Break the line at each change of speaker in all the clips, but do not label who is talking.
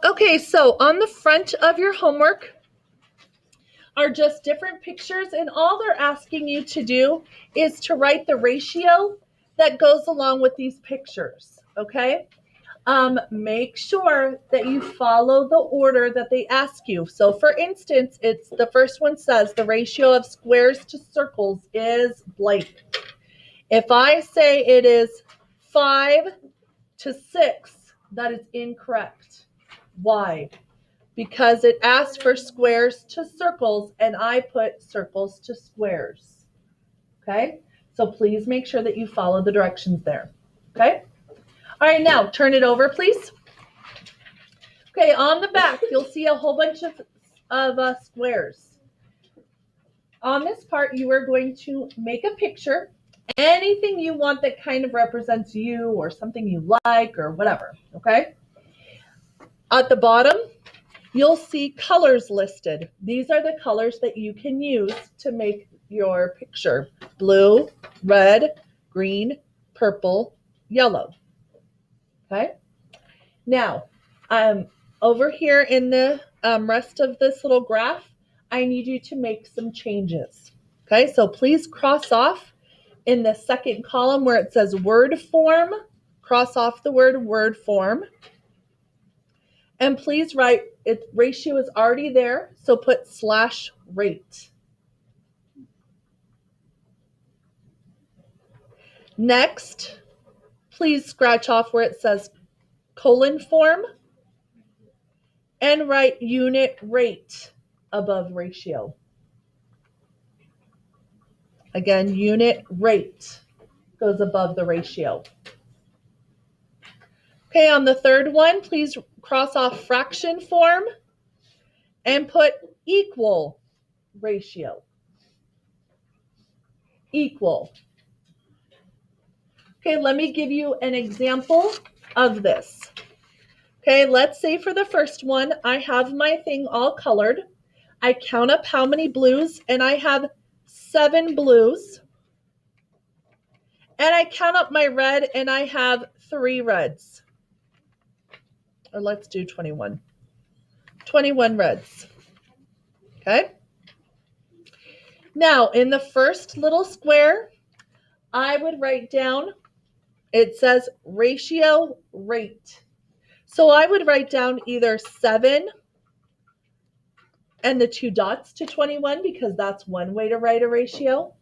Okay, so on the front of your homework are just different pictures, and all they're asking you to do is to write the ratio that goes along with these pictures, okay? Make sure that you follow the order that they ask you. So for instance, it's the first one says the ratio of squares to circles is blank. If I say it is 5 to 6, that is incorrect. Why? Because it asked for squares to circles, and I put circles to squares. Okay? So please make sure that you follow the directions there. Okay? All right, now turn it over, please. Okay, on the back, you'll see a whole bunch of squares. On this part, you are going to make a picture, anything you want that kind of represents you or something you like or whatever, okay? At the bottom, you'll see colors listed. These are the colors that you can use to make your picture. Blue, red, green, purple, yellow. Okay? Now, over here in the rest of this little graph, I need you to make some changes. Okay, so please cross off in the second column where it says word form, cross off the word form. And please write, its ratio is already there, so put /rate. Next, please scratch off where it says colon form and write unit rate above ratio. Again, unit rate goes above the ratio. Okay, on the third one, please cross off fraction form and put equal ratio. Equal. Okay, let me give you an example of this. Okay, let's say for the first one, I have my thing all colored. I count up how many blues, and I have 7 blues. And I count up my red, and I have 3 reds. Or let's do 21. 21 reds. Okay? Now, in the first little square, I would write down, it says ratio rate. So I would write down either 7 and the 2 dots to 21, because that's one way to write a ratio.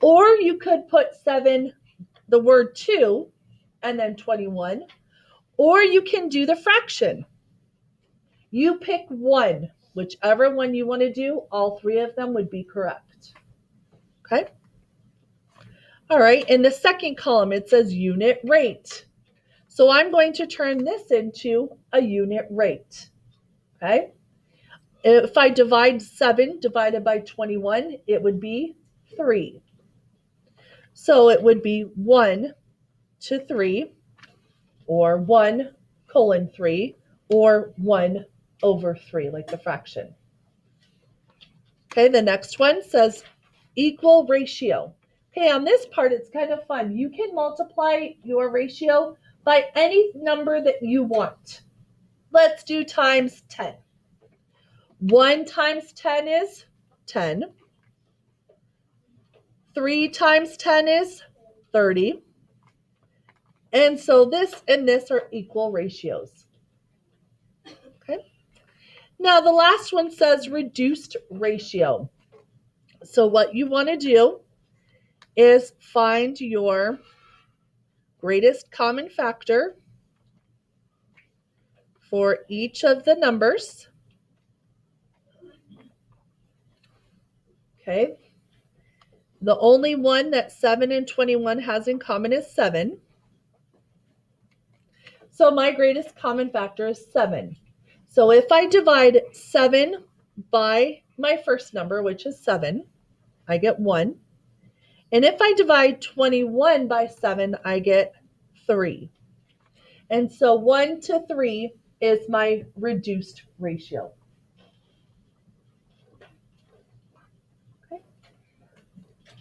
Or you could put 7, the word 2, and then 21. Or you can do the fraction. You pick one, whichever one you want to do. All 3 of them would be correct. Okay? All right, in the second column, it says unit rate. So I'm going to turn this into a unit rate. Okay? If I divide 7 divided by 21, it would be 3. So it would be 1 to 3, or 1 colon 3, or 1 over 3, like the fraction. Okay, the next one says equal ratio. Okay, on this part, it's kind of fun. You can multiply your ratio by any number that you want. Let's do times 10. 1 times 10 is 10. 3 times 10 is 30. And so this and this are equal ratios. Okay. Now the last one says reduced ratio. So what you want to do is find your greatest common factor for each of the numbers. Okay. The only one that 7 and 21 has in common is 7. So my greatest common factor is 7. So if I divide 7 by my first number, which is 7, I get 1. And if I divide 21 by 7, I get 3. And so 1 to 3 is my reduced ratio. Okay.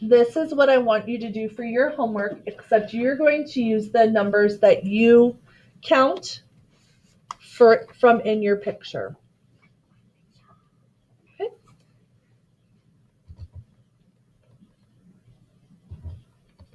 This is what I want you to do for your homework, except you're going to use the numbers that you count from in your picture.